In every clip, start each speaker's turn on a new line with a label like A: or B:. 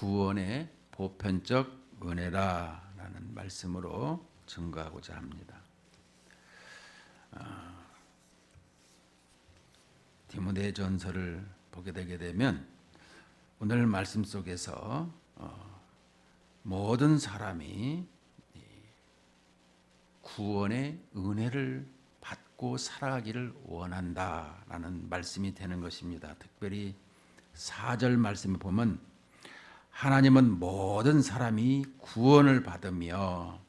A: 구원의 보편적 은혜라라는 말씀으로 증거하고자 합니다. 디모데전서를 보게 되게 되면 오늘 말씀 속에서 모든 사람이 구원의 은혜를 받고 살아가기를 원한다라는 말씀이 되는 것입니다. 특별히 4절 말씀을 보면 하나님은 모든 사람이 구원을 받으며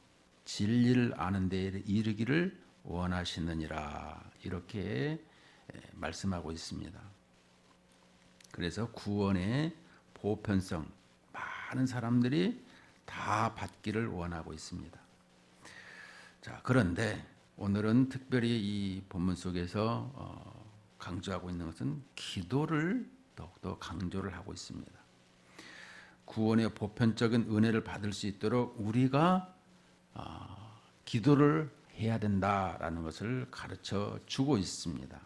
A: 진리를 아는 데에 이르기를 원하시느니라 이렇게 말씀하고 있습니다. 그래서 구원의 보편성 많은 사람들이 다 받기를 원하고 있습니다. 자, 그런데 오늘은 특별히 이 본문 속에서 강조하고 있는 것은 기도를 더욱더 강조를 하고 있습니다. 구원의 보편적인 은혜를 받을 수 있도록 우리가 기도를 해야 된다라는 것을 가르쳐 주고 있습니다.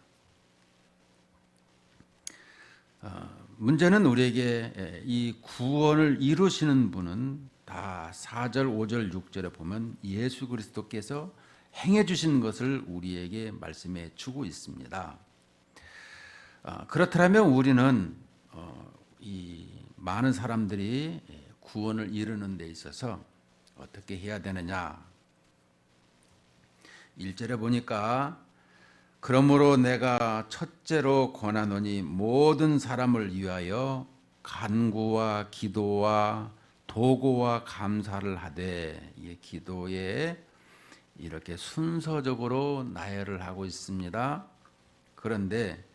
A: 문제는 우리에게 이 구원을 이루시는 분은 다 4절, 5절, 6절에 보면 예수 그리스도께서 행해 주신 것을 우리에게 말씀해 주고 있습니다. 그렇다면 우리는 이 많은 사람들이 구원을 이루는 데 있어서 어떻게 해야 되느냐? 1절에 보니까 그러므로 내가 첫째로 권하노니 모든 사람을 위하여 간구와 기도와 도구와 감사를 하되, 이 기도에 이렇게 순서적으로 나열을 하고 있습니다. 그런데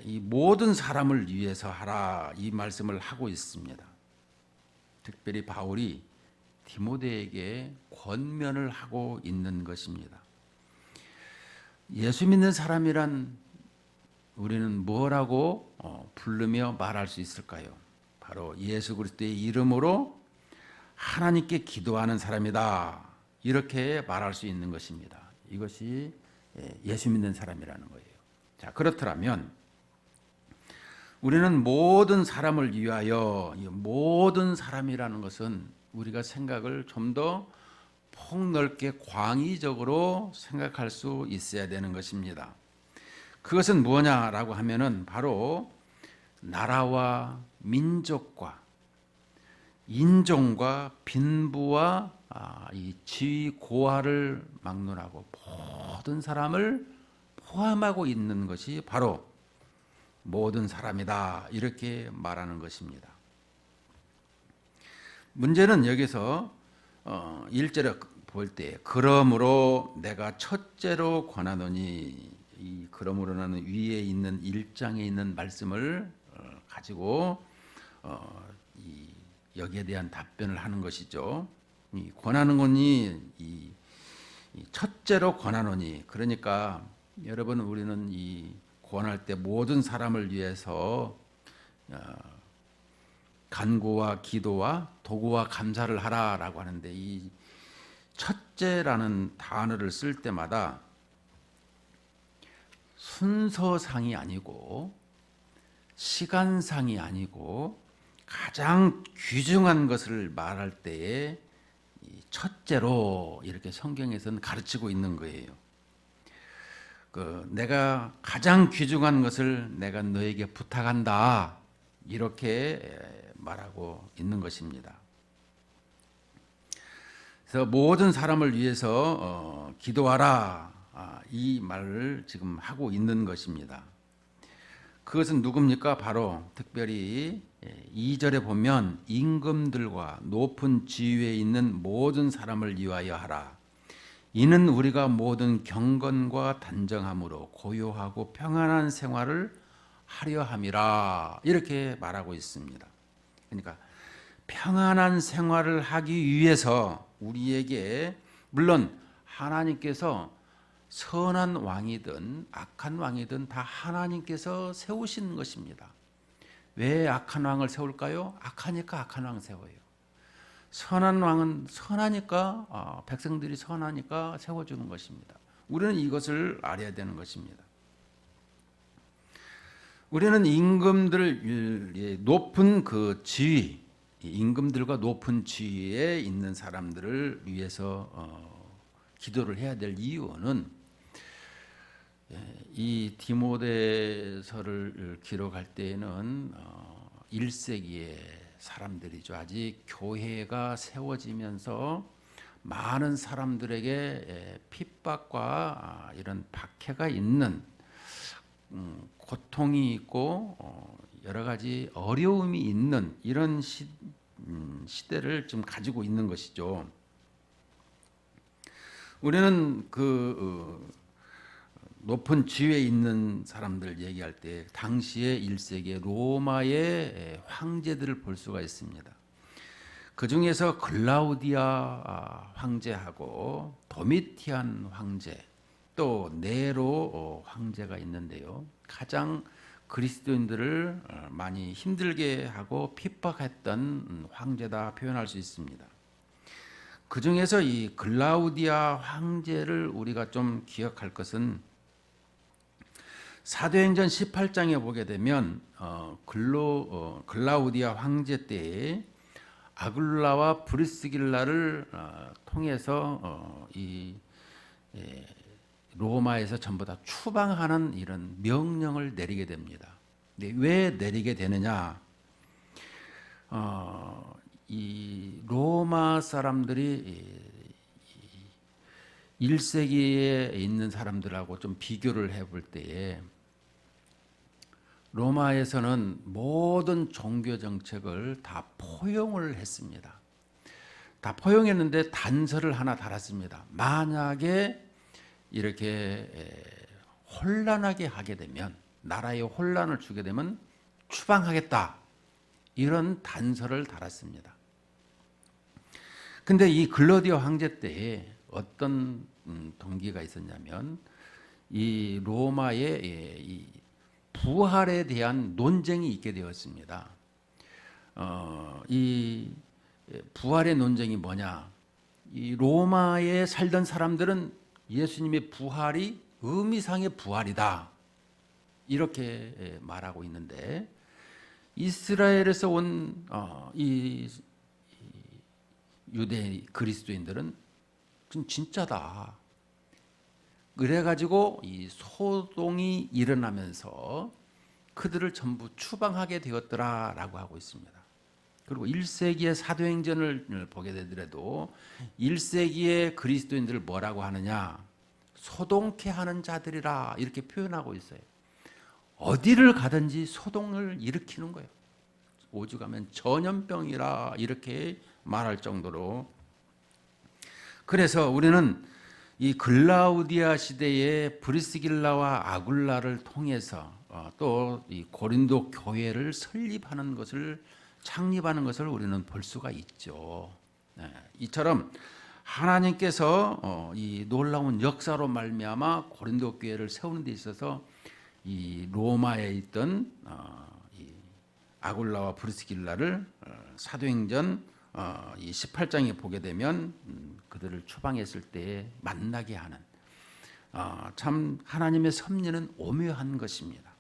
A: 이 모든 사람을 위해서 하라 이 말씀을 하고 있습니다. 특별히 바울이 디모데에게 권면을 하고 있는 것입니다. 예수 믿는 사람이란 우리는 뭐라고 부르며 말할 수 있을까요? 바로 예수 그리스도의 이름으로 하나님께 기도하는 사람이다 이렇게 말할 수 있는 것입니다. 이것이 예수 믿는 사람이라는 거예요. 자, 그렇다면 우리는 모든 사람을 위하여, 모든 사람이라는 것은 우리가 생각을 좀 더 폭넓게 광의적으로 생각할 수 있어야 되는 것입니다. 그것은 뭐냐라고 하면은 바로 나라와 민족과 인종과 빈부와 이 지위 고하를 막론하고 모든 사람을 포함하고 있는 것이 바로 모든 사람이다 이렇게 말하는 것입니다. 문제는 여기서 1절에 볼 때 그러므로 내가 첫째로 권하노니, 이 그러므로는 위에 있는 1장에 있는 말씀을 가지고 여기에 대한 답변을 하는 것이죠. 이 권하는 거니 이 첫째로 권하노니, 그러니까 여러분 우리는 이 권할 때 모든 사람을 위해서 간구와 기도와 도구와 감사를 하라라고 하는데, 이 첫째라는 단어를 쓸 때마다 순서상이 아니고 시간상이 아니고 가장 귀중한 것을 말할 때에 첫째로 이렇게 성경에서는 가르치고 있는 거예요. 내가 가장 귀중한 것을 내가 너에게 부탁한다 이렇게 말하고 있는 것입니다. 그래서 모든 사람을 위해서 기도하라 이 말을 지금 하고 있는 것입니다. 그것은 누굽니까? 바로 특별히 2절에 보면 임금들과 높은 지위에 있는 모든 사람을 위하여 하라. 이는 우리가 모든 경건과 단정함으로 고요하고 평안한 생활을 하려 함이라 이렇게 말하고 있습니다. 그러니까 평안한 생활을 하기 위해서 우리에게, 물론 하나님께서 선한 왕이든 악한 왕이든 다 하나님께서 세우신 것입니다. 왜 악한 왕을 세울까요? 악하니까 악한 왕 세워요. 선한 왕은 선하니까 백성들이 선하니까 세워주는 것입니다. 우리는 이것을 알아야 되는 것입니다. 우리는 임금들 높은 그 지위, 임금들과 높은 지위에 있는 사람들을 위해서 기도를 해야 될 이유는 이 디모데서를 기록할 때에는 1세기의 사람들이죠. 아직 교회가 세워지면서 많은 사람들에게 핍박과 이런 박해가 있는 고통이 있고 여러 가지 어려움이 있는 이런 시대를 지금 가지고 있는 것이죠. 우리는 높은 지위에 있는 사람들 얘기할 때 당시의 1세기의 로마의 황제들을 볼 수가 있습니다. 그 중에서 글라우디아 황제하고 도미티안 황제 또 네로 황제가 있는데요. 가장 그리스도인들을 많이 힘들게 하고 핍박했던 황제다 표현할 수 있습니다. 그 중에서 이 글라우디아 황제를 우리가 좀 기억할 것은 사도행전 18장에 보게 되면 글라우디아 황제 때에 아굴라와 브리스길라를 통해서 로마에서 전부 다 추방하는 이런 명령을 내리게 됩니다. 근데 왜 내리게 되느냐? 이 로마 사람들이 1세기에 있는 사람들하고 좀 비교를 해볼 때에 로마에서는 모든 종교 정책을 다 포용을 했습니다. 다 포용했는데 단서를 하나 달았습니다. 만약에 이렇게 혼란하게 하게 되면, 나라에 혼란을 주게 되면 추방하겠다, 이런 단서를 달았습니다. 근데 이 글라우디오 황제 때에 어떤 동기가 있었냐면 이 로마의 이 부활에 대한 논쟁이 있게 되었습니다. 이 부활의 논쟁이 뭐냐? 이 로마에 살던 사람들은 예수님의 부활이 의미상의 부활이다, 이렇게 말하고 있는데 이스라엘에서 온 이 유대 그리스도인들은 진짜다. 그래가지고 이 소동이 일어나면서 그들을 전부 추방하게 되었더라라고 하고 있습니다. 그리고 1세기의 사도행전을 보게 되더라도 1세기의 그리스도인들을 뭐라고 하느냐? 소동케 하는 자들이라, 이렇게 표현하고 있어요. 어디를 가든지 소동을 일으키는 거예요. 오죽하면 전염병이라 이렇게 말할 정도로. 그래서 우리는 이 글라우디아 시대의 브리스길라와 아굴라를 통해서 또 이 고린도 교회를 설립하는 것을, 창립하는 것을 우리는 볼 수가 있죠. 이처럼 하나님께서 이 놀라운 역사로 말미암아 고린도 교회를 세우는 데 있어서 이 로마에 있던 이 아굴라와 브리스길라를 사도행전 이 18장에 보게 되면 그들을 추방했을 때 만나게 하는, 참 하나님의 섭리는 오묘한 것입니다.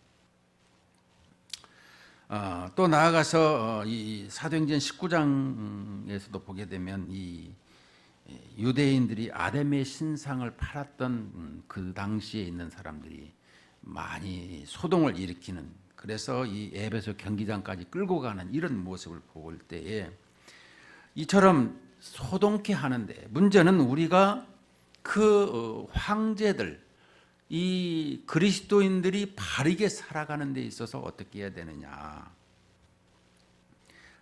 A: 또 나아가서 이 사도행전 19장에서도 보게 되면 이 유대인들이 아담의 신상을 팔았던 그 당시에 있는 사람들이 많이 소동을 일으키는, 그래서 이 에베소 경기장까지 끌고 가는 이런 모습을 볼 때에 이처럼 소동케 하는데, 문제는 우리가 그 황제들, 이 그리스도인들이 바르게 살아가는 데 있어서 어떻게 해야 되느냐?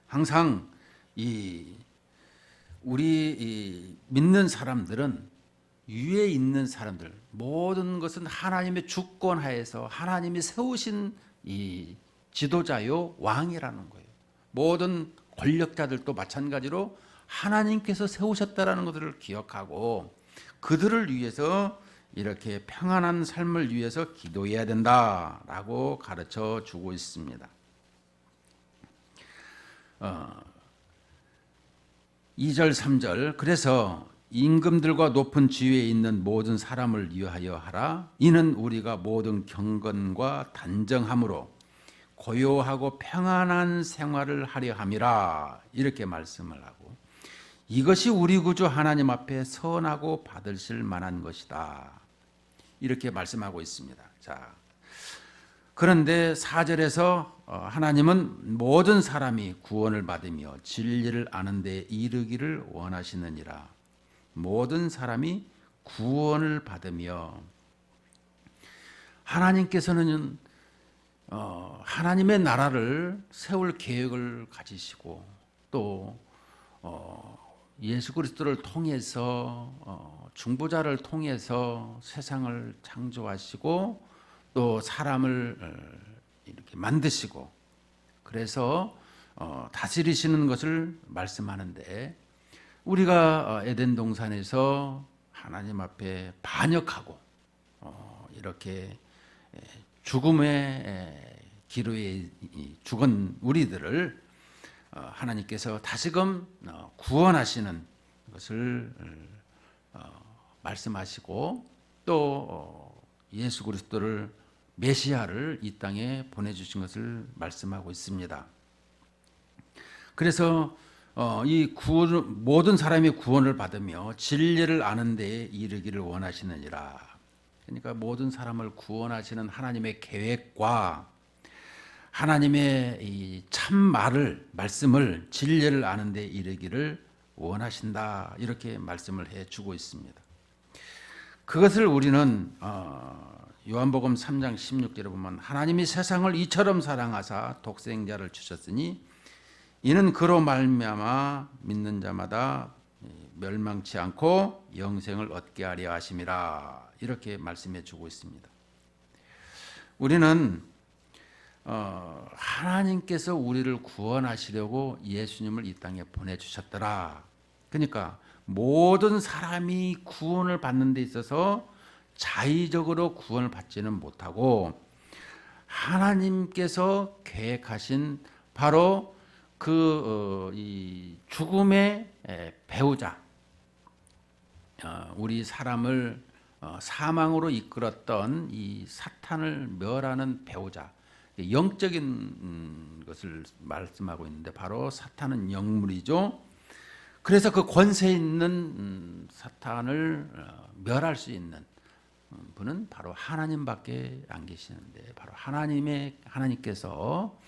A: 항상 우리 믿는 사람들은, 위에 있는 사람들, 모든 것은 하나님의 주권 하에서 하나님이 세우신 이 지도자요 왕이라는 거예요. 모든 권력자들도 마찬가지로 하나님께서 세우셨다라는 것들을 기억하고 그들을 위해서 이렇게 평안한 삶을 위해서 기도해야 된다라고 가르쳐 주고 있습니다. 2절 3절 그래서 임금들과 높은 지위에 있는 모든 사람을 위하여 하라. 이는 우리가 모든 경건과 단정함으로 고요하고 평안한 생활을 하려 함이라 이렇게 말씀을 하고 이것이 우리 구주 하나님 앞에 선하고 받으실 만한 것이다 이렇게 말씀하고 있습니다. 자, 그런데 4절에서 하나님은 모든 사람이 구원을 받으며 진리를 아는 데 이르기를 원하시느니라. 모든 사람이 구원을 받으며 하나님께서는 하나님의 나라를 세울 계획을 가지시고 또 예수 그리스도를 통해서 중보자를 통해서 세상을 창조하시고 또 사람을 이렇게 만드시고 그래서 다스리시는 것을 말씀하는데 우리가 에덴 동산에서 하나님 앞에 반역하고 이렇게 죽음의 기로에 죽은 우리들을 하나님께서 다시금 구원하시는 것을 말씀하시고 또 예수 그리스도를 메시아를 이 땅에 보내주신 것을 말씀하고 있습니다. 그래서 이 모든 사람이 구원을 받으며 진리를 아는 데에 이르기를 원하시느니라. 그러니까 모든 사람을 구원하시는 하나님의 계획과 하나님의 이 참 말씀을 진리를 아는 데 이르기를 원하신다 이렇게 말씀을 해주고 있습니다. 그것을 우리는 요한복음 3장 16절에 보면 하나님이 세상을 이처럼 사랑하사 독생자를 주셨으니 이는 그로 말미암아 믿는 자마다 멸망치 않고 영생을 얻게 하려 하심이라 이렇게 말씀해 주고 있습니다. 우리는 하나님께서 우리를 구원하시려고 예수님을 이 땅에 보내주셨더라. 그러니까 모든 사람이 구원을 받는 데 있어서 자의적으로 구원을 받지는 못하고 하나님께서 계획하신 바로 이 죽음의 배우자, 우리 사람을 사망으로 이끌었던 이 사탄을 멸하는 배우자, 영적인 것을 말씀하고 있는데 바로 사탄은 영물이죠. 그래서 그 권세 있는 사탄을 멸할 수 있는 분은 바로 하나님밖에 안 계시는데 바로 하나님께서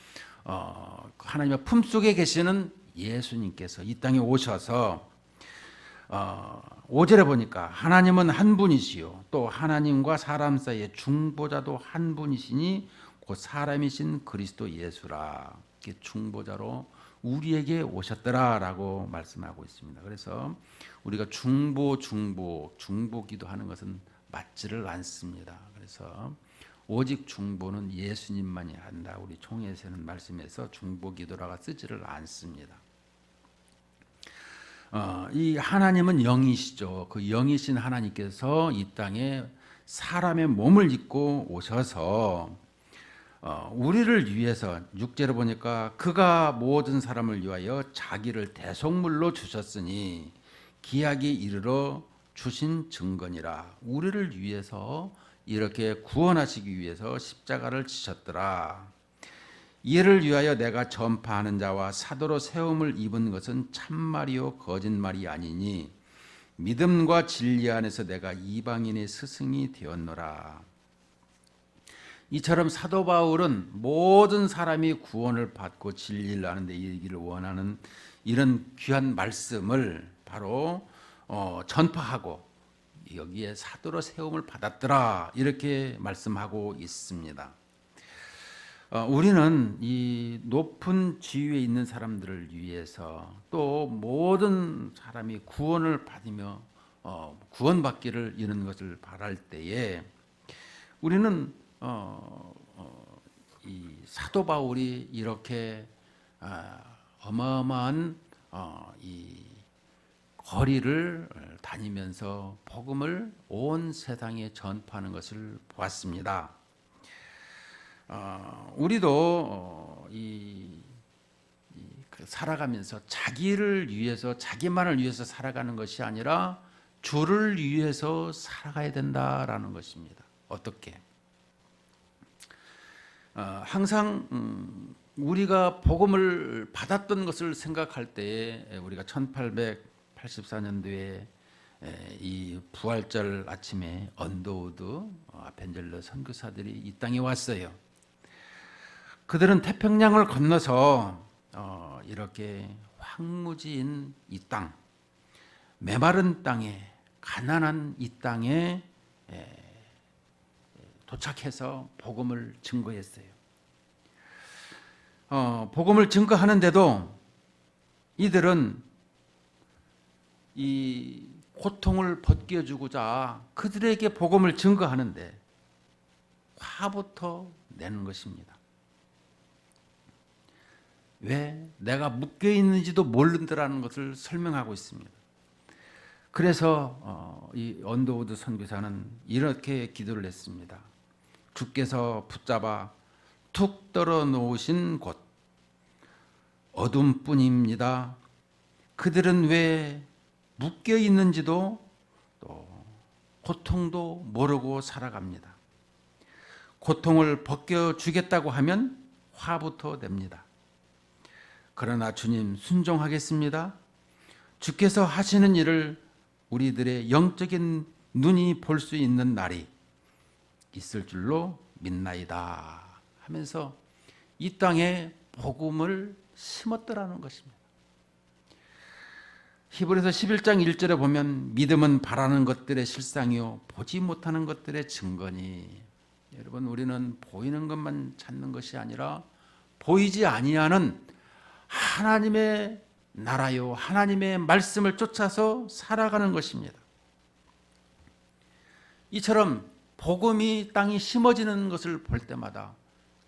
A: 하나님의 품속에 계시는 예수님께서 이 땅에 오셔서 5절에 보니까 하나님은 한 분이시요 또 하나님과 사람 사이의 중보자도 한 분이시니 곧 사람이신 그리스도 예수라. 중보자로 우리에게 오셨더라라고 말씀하고 있습니다. 그래서 우리가 중보 기도하는 것은 맞지를 않습니다. 그래서 오직 중보는 예수님만이 한다. 우리 총회에서는 말씀에서 중보 기도라가 쓰지를 않습니다. 이 하나님은 영이시죠. 그 영이신 하나님께서 이 땅에 사람의 몸을 입고 오셔서 우리를 위해서 6절에 보니까 그가 모든 사람을 위하여 자기를 대속물로 주셨으니 기약이 이르러 주신 증거니라. 우리를 위해서 이렇게 구원하시기 위해서 십자가를 지셨더라. 이를 위하여 내가 전파하는 자와 사도로 세움을 입은 것은 참말이요 거짓말이 아니니 믿음과 진리 안에서 내가 이방인의 스승이 되었노라. 이처럼 사도 바울은 모든 사람이 구원을 받고 진리를 아는 데 이르기를 원하는 이런 귀한 말씀을 바로 전파하고 여기에 사도로 세움을 받았더라 이렇게 말씀하고 있습니다. 우리는 이 높은 지위에 있는 사람들을 위해서 또 모든 사람이 구원을 받으며 구원받기를 이런 것을 바랄 때에 우리는 이 사도 바울이 이렇게 어마어마한 이 거리를 다니면서 복음을 온 세상에 전파하는 것을 보았습니다. 우리도 살아가면서 자기를 위해서 자기만을 위해서 살아가는 것이 아니라 주를 위해서 살아가야 된다라는 것입니다. 어떻게? 항상 우리가 복음을 받았던 것을 생각할 때에 우리가 1884년도에 이 부활절 아침에 언더우드 아펜젤러 선교사들이 이 땅에 왔어요. 그들은 태평양을 건너서 이렇게 황무지인 이 땅, 메마른 땅에, 가난한 이 땅에 도착해서 복음을 증거했어요. 복음을 증거하는데도 이들은 이 고통을 벗겨주고자 그들에게 복음을 증거하는데 화부터 내는 것입니다. 왜? 내가 묶여 있는지도 모른다라는 것을 설명하고 있습니다. 그래서 이 언더우드 선교사는 이렇게 기도를 했습니다. 주께서 붙잡아 툭 떨어 놓으신 곳 어둠뿐입니다. 그들은 왜 묶여 있는지도 또 고통도 모르고 살아갑니다. 고통을 벗겨주겠다고 하면 화부터 냅니다. 그러나 주님 순종하겠습니다. 주께서 하시는 일을 우리들의 영적인 눈이 볼 수 있는 날이 있을 줄로 믿나이다 하면서 이 땅에 복음을 심었더라는 것입니다. 히브리서 11장 1절에 보면 믿음은 바라는 것들의 실상이요 보지 못하는 것들의 증거니. 여러분, 우리는 보이는 것만 찾는 것이 아니라 보이지 아니하는 하나님의 나라요 하나님의 말씀을 쫓아서 살아가는 것입니다. 이처럼 복음이 땅이 심어지는 것을 볼 때마다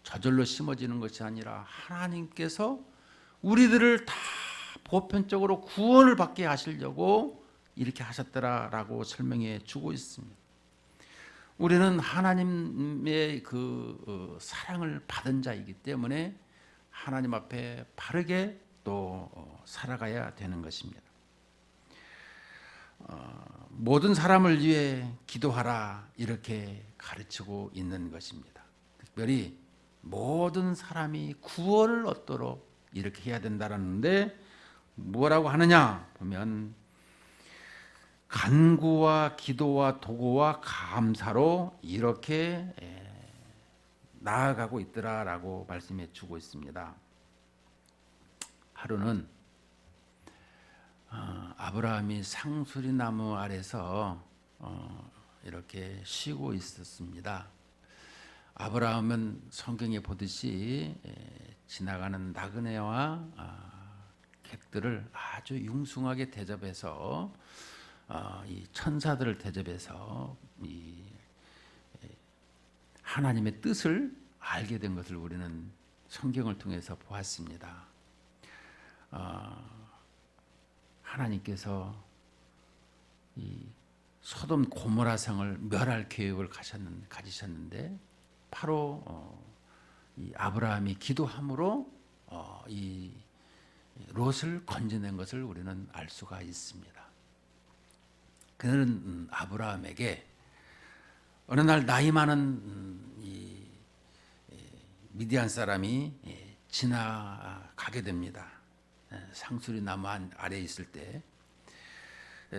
A: 저절로 심어지는 것이 아니라 하나님께서 우리들을 다 보편적으로 구원을 받게 하시려고 이렇게 하셨더라라고 설명해 주고 있습니다. 우리는 하나님의 그 사랑을 받은 자이기 때문에 하나님 앞에 바르게 또 살아가야 되는 것입니다. 모든 사람을 위해 기도하라 이렇게 가르치고 있는 것입니다. 특별히 모든 사람이 구원을 얻도록 이렇게 해야 된다는데 뭐라고 하느냐 보면 간구와 기도와 도구와 감사로 이렇게 나아가고 있더라라고 말씀해 주고 있습니다. 하루는 아브라함이 상수리 나무 아래서 이렇게 쉬고 있었습니다. 아브라함은 성경에 보듯이 지나가는 나그네와 객들을 아주 융숭하게 대접해서 이 천사들을 대접해서 이 하나님의 뜻을 알게 된 것을 우리는 성경을 통해서 보았습니다. 하나님께서 이 소돔 고모라 성을 멸할 계획을 가지셨는데 바로 이 아브라함이 기도함으로 이 롯을 건져낸 것을 우리는 알 수가 있습니다. 그는 아브라함에게 어느 날 나이 많은 이 미디안 사람이 지나가게 됩니다. 상수리 나무 아래에 있을 때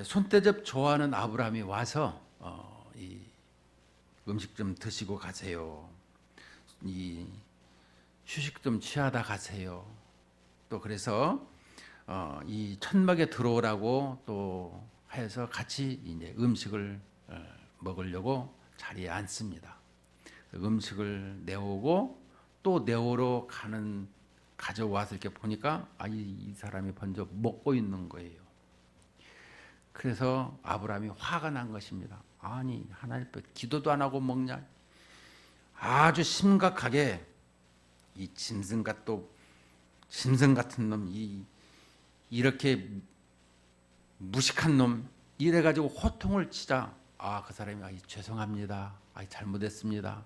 A: 손대접 좋아하는 아브라함이 와서 이 음식 좀 드시고 가세요. 이 휴식 좀 취하다 가세요. 또 그래서 이 천막에 들어오라고 또 해서 같이 이제 음식을 먹으려고 자리에 앉습니다. 음식을 내오고 또 내오러 가져와서 이렇게 보니까 이 사람이 먼저 먹고 있는 거예요. 그래서 아브라함이 화가 난 것입니다. 아니 하나님 앞에 기도도 안 하고 먹냐? 아주 심각하게 이 짐승 같은 놈, 이렇게 무식한 놈 이래가지고 호통을 치자 그 사람이 죄송합니다. 잘못했습니다.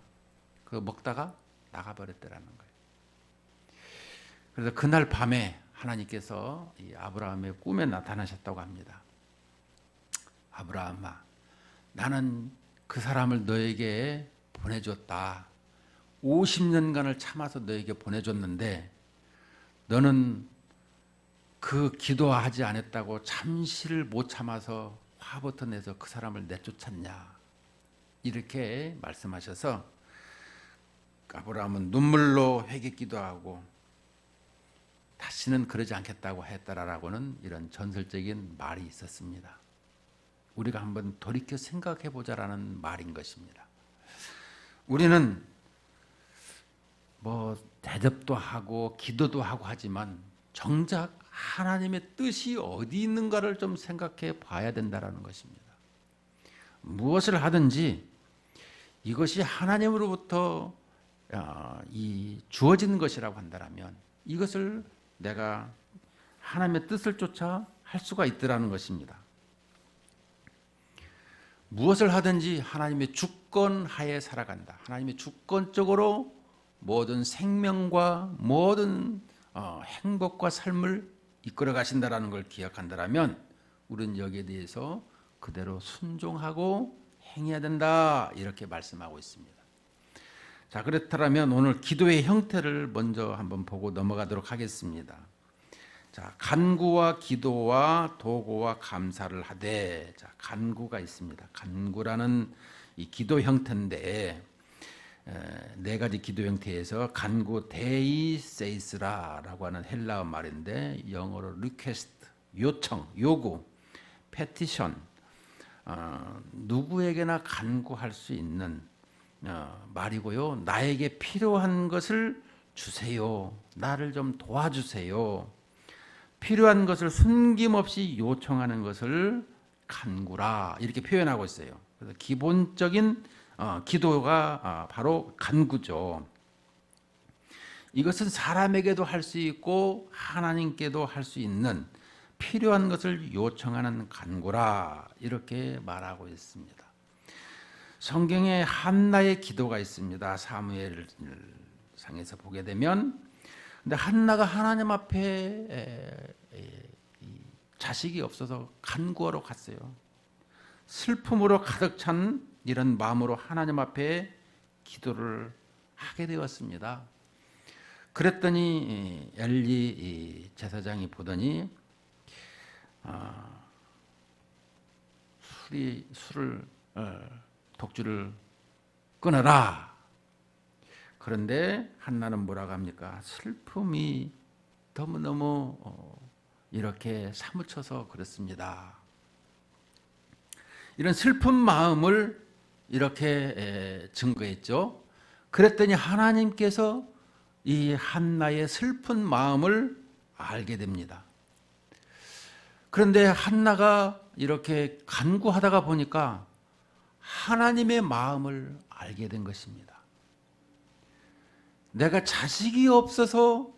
A: 그거 먹다가 나가버렸더라는 거예요. 그래서 그날 밤에 하나님께서 이 아브라함의 꿈에 나타나셨다고 합니다. 아브라함아, 나는 그 사람을 너에게 보내줬다. 50년간을 참아서 너에게 보내줬는데 너는 그 기도하지 않았다고 잠시를 못 참아서 화부터 내서 그 사람을 내쫓았냐, 이렇게 말씀하셔서 아브라함은 눈물로 회개 기도하고 다시는 그러지 않겠다고 했다라고는 이런 전설적인 말이 있었습니다. 우리가 한번 돌이켜 생각해 보자라는 말인 것입니다. 우리는 뭐 대접도 하고 기도도 하고 하지만 정작 하나님의 뜻이 어디 있는가를 좀 생각해 봐야 된다라는 것입니다. 무엇을 하든지 이것이 하나님으로부터 주어지는 것이라고 한다면 이것을 내가 하나님의 뜻을 쫓아 할 수가 있더라는 것입니다. 무엇을 하든지 하나님의 주권 하에 살아간다. 하나님의 주권적으로 모든 생명과 모든 행복과 삶을 이끌어 가신다라는 걸 기억한다면 우리는 여기에 대해서 그대로 순종하고 행해야 된다, 이렇게 말씀하고 있습니다. 자, 그렇다면 오늘 기도의 형태를 먼저 한번 보고 넘어가도록 하겠습니다. 자, 간구와 기도와 도구와 감사를 하되. 자, 간구가 있습니다. 간구라는 이 기도 형태인데 네 가지 기도 형태에서 간구 데이세이스라라고 하는 헬라어 말인데 영어로 리퀘스트, 요청, 요구, 페티션, 누구에게나 간구할 수 있는 말이고요. 나에게 필요한 것을 주세요. 나를 좀 도와주세요. 필요한 것을 숨김없이 요청하는 것을 간구라, 이렇게 표현하고 있어요. 그래서 기본적인 기도가 바로 간구죠. 이것은 사람에게도 할 수 있고 하나님께도 할 수 있는 필요한 것을 요청하는 간구라, 이렇게 말하고 있습니다. 성경에 한나의 기도가 있습니다. 사무엘 상에서 보게 되면, 근데 한나가 하나님 앞에 자식이 없어서 간구하러 갔어요. 슬픔으로 가득 찬 이런 마음으로 하나님 앞에 기도를 하게 되었습니다. 그랬더니 엘리 제사장이 보더니 독주를 끊어라. 그런데 한나는 뭐라고 합니까? 슬픔이 너무너무 이렇게 사무쳐서 그렇습니다. 이런 슬픈 마음을 이렇게 증거했죠. 그랬더니 하나님께서 이 한나의 슬픈 마음을 알게 됩니다. 그런데 한나가 이렇게 간구하다가 보니까 하나님의 마음을 알게 된 것입니다. 내가 자식이 없어서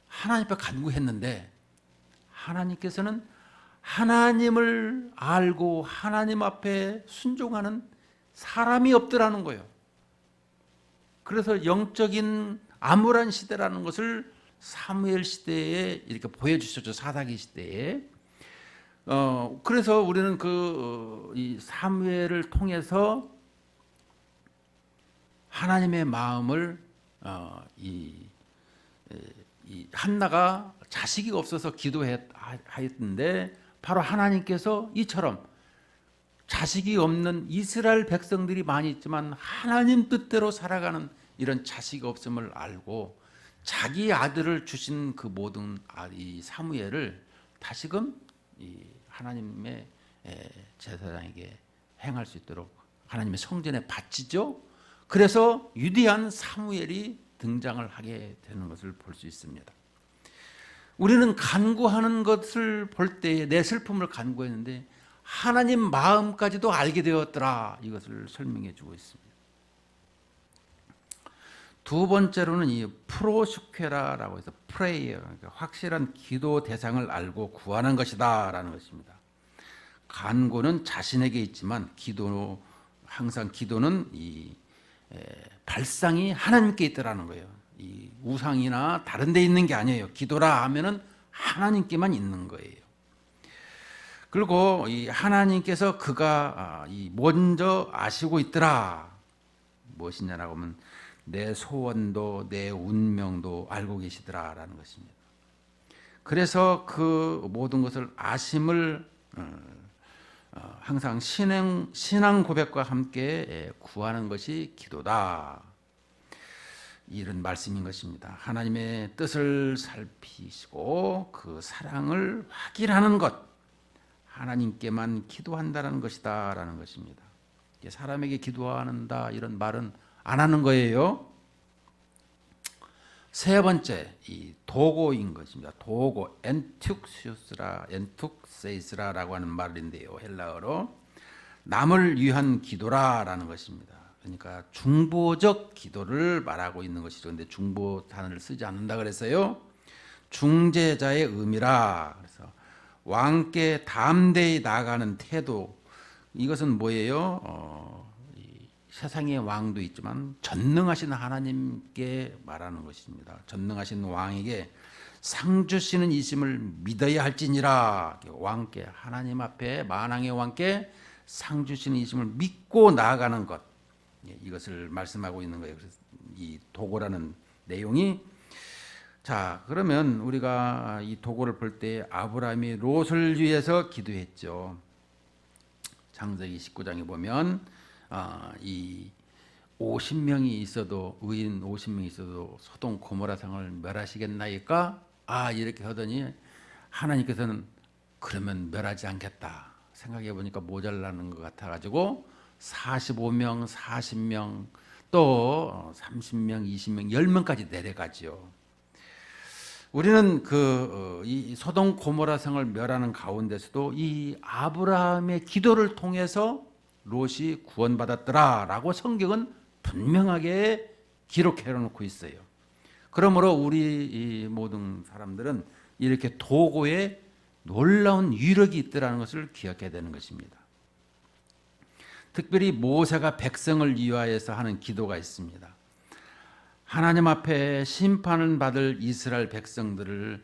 A: 하나님 앞에 간구했는데 하나님께서는 하나님을 알고 하나님 앞에 순종하는 사람이 없더라는 거예요. 그래서 영적인 암울한 시대라는 것을 사무엘 시대에 이렇게 보여주셨죠. 사사기 시대에. 그래서 우리는 이 사무엘을 통해서 하나님의 마음을 이 한나가 자식이 없어서 기도했는데 바로 하나님께서 이처럼 자식이 없는 이스라엘 백성들이 많이 있지만 하나님 뜻대로 살아가는 이런 자식이 없음을 알고 자기 아들을 주신 그 모든 이 사무엘을 다시금 이 하나님의 제사장에게 행할 수 있도록 하나님의 성전에 바치죠. 그래서 위대한 사무엘이 등장을 하게 되는 것을 볼 수 있습니다. 우리는 간구하는 것을 볼 때에 내 슬픔을 간구했는데 하나님 마음까지도 알게 되었더라, 이것을 설명해 주고 있습니다. 두 번째로는 이 프로슈케라라고 해서 프레이어, 그러니까 확실한 기도 대상을 알고 구하는 것이다 라는 것입니다. 간구는 자신에게 있지만 항상 기도는 이 발상이 하나님께 있더라는 거예요. 이 우상이나 다른 데 있는 게 아니에요. 기도라 하면은 하나님께만 있는 거예요. 그리고 이 하나님께서 그가 먼저 아시고 있더라. 무엇이냐라고 하면 내 소원도 내 운명도 알고 계시더라라는 것입니다. 그래서 그 모든 것을 아심을 항상 신앙 고백과 함께 구하는 것이 기도다. 이런 말씀인 것입니다. 하나님의 뜻을 살피시고 그 사랑을 확인하는 것, 하나님께만 기도한다는 것이다라는 것입니다. 사람에게 기도한다 이런 말은 안 하는 거예요. 세 번째, 이 도고인 것입니다. 도고, 엔툭세이스라라고 하는 말인데요. 헬라어로 남을 위한 기도라라는 것입니다. 그러니까 중보적 기도를 말하고 있는 것이죠. 그런데 중보 단어를 쓰지 않는다 그래서요. 중재자의 의미라. 그래서 왕께 담대히 나아가는 태도. 이것은 뭐예요? 세상의 왕도 있지만 전능하신 하나님께 말하는 것입니다. 전능하신 왕에게 상 주시는 이심을 믿어야 할지니라. 왕께 하나님 앞에 만왕의 왕께 상 주시는 이심을 믿고 나아가는 것. 이것을 말씀하고 있는 거예요. 그래서 이 도고라는 내용이 자, 그러면 우리가 이 도고를 볼 때 아브라함이 롯을 위해서 기도했죠. 창세기 19장에 보면 이 50명이 있어도 의인 50명이 있어도 소돔 고모라 성을 멸하시겠나이까? 이렇게 하더니 하나님께서는 그러면 멸하지 않겠다. 생각해 보니까 모자라는 것 같아 가지고 45명, 40명, 또 30명, 20명, 10명까지 내려가지요. 우리는 이 소돔 고모라 성을 멸하는 가운데서도 이 아브라함의 기도를 통해서 롯이 구원받았더라라고 성경은 분명하게 기록해 놓고 있어요. 그러므로 우리 이 모든 사람들은 이렇게 도고에 놀라운 위력이 있더라는 것을 기억해야 되는 것입니다. 특별히 모세가 백성을 위하여서 하는 기도가 있습니다. 하나님 앞에 심판을 받을 이스라엘 백성들을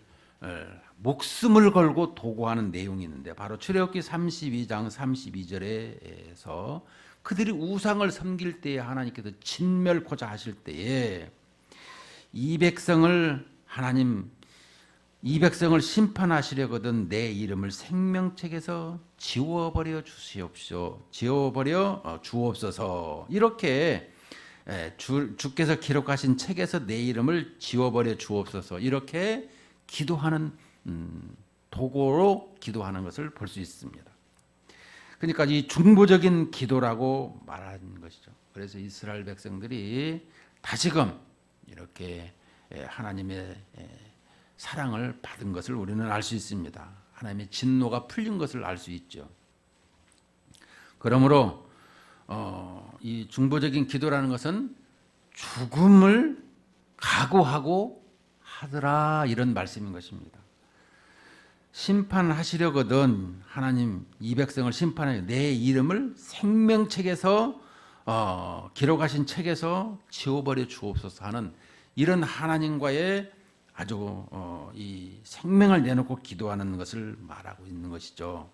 A: 목숨을 걸고 도구하는 내용이 있는데 바로 출애굽기 32장 32절에서 그들이 우상을 섬길 때에 하나님께서 진멸코자 하실 때에 이 백성을 심판하시려거든 내 이름을 생명책에서 지워버려 주시옵소서. 지워버려 주옵소서. 이렇게 주께서 기록하신 책에서 내 이름을 지워버려 주옵소서. 이렇게 기도하는 도구로 기도하는 것을 볼 수 있습니다. 그러니까 이 중보적인 기도라고 말하는 것이죠. 그래서 이스라엘 백성들이 다시금 이렇게 하나님의 사랑을 받은 것을 우리는 알 수 있습니다. 하나님의 진노가 풀린 것을 알 수 있죠. 그러므로 이 중보적인 기도라는 것은 죽음을 각오하고 하더라 이런 말씀인 것입니다. 심판하시려거든 하나님 이 백성을 심판하여 내 이름을 생명책에서 기록하신 책에서 지워버려 주옵소서 하는 이런 하나님과의 아주 이 생명을 내놓고 기도하는 것을 말하고 있는 것이죠.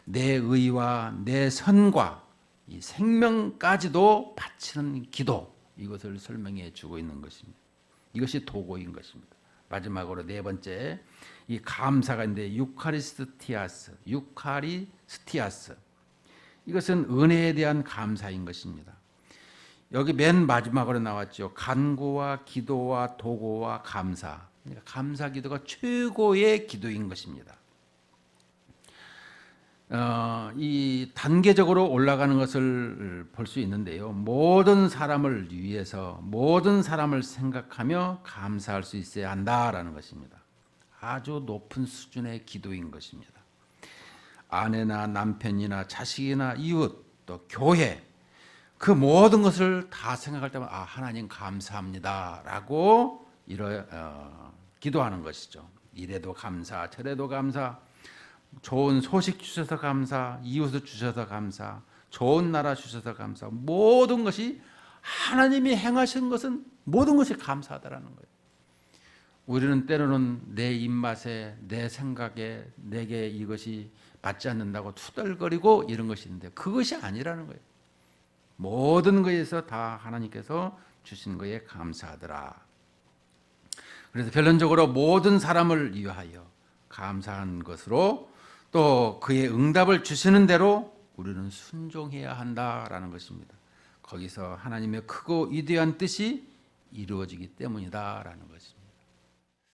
A: 내 의와 내 선과 이 생명까지도 바치는 기도, 이것을 설명해 주고 있는 것입니다. 이것이 도고인 것입니다. 마지막으로 네 번째, 이 감사가 있는데 유카리스티아스. 이것은 은혜에 대한 감사인 것입니다. 여기 맨 마지막으로 나왔죠. 간구와 기도와 도고와 감사. 그러니까 감사 기도가 최고의 기도인 것입니다. 이 단계적으로 올라가는 것을 볼 수 있는데요. 모든 사람을 위해서 모든 사람을 생각하며 감사할 수 있어야 한다라는 것입니다. 아주 높은 수준의 기도인 것입니다. 아내나 남편이나 자식이나 이웃 또 교회 그 모든 것을 다 생각할 때마다 하나님 감사합니다라고 기도하는 것이죠. 이래도 감사, 저래도 감사, 좋은 소식 주셔서 감사, 이웃을 주셔서 감사, 좋은 나라 주셔서 감사. 모든 것이 하나님이 행하신 것은 모든 것이 감사하다라는 거예요. 우리는 때로는 내 입맛에 내 생각에 내게 이것이 맞지 않는다고 투덜거리고 이런 것이 있는데 그것이 아니라는 거예요. 모든 것에서 다 하나님께서 주신 거에 감사하더라. 그래서 결론적으로 모든 사람을 위하여 감사한 것으로 또 그의 응답을 주시는 대로 우리는 순종해야 한다라는 것입니다. 거기서 하나님의 크고 위대한 뜻이 이루어지기 때문이다라는 것입니다.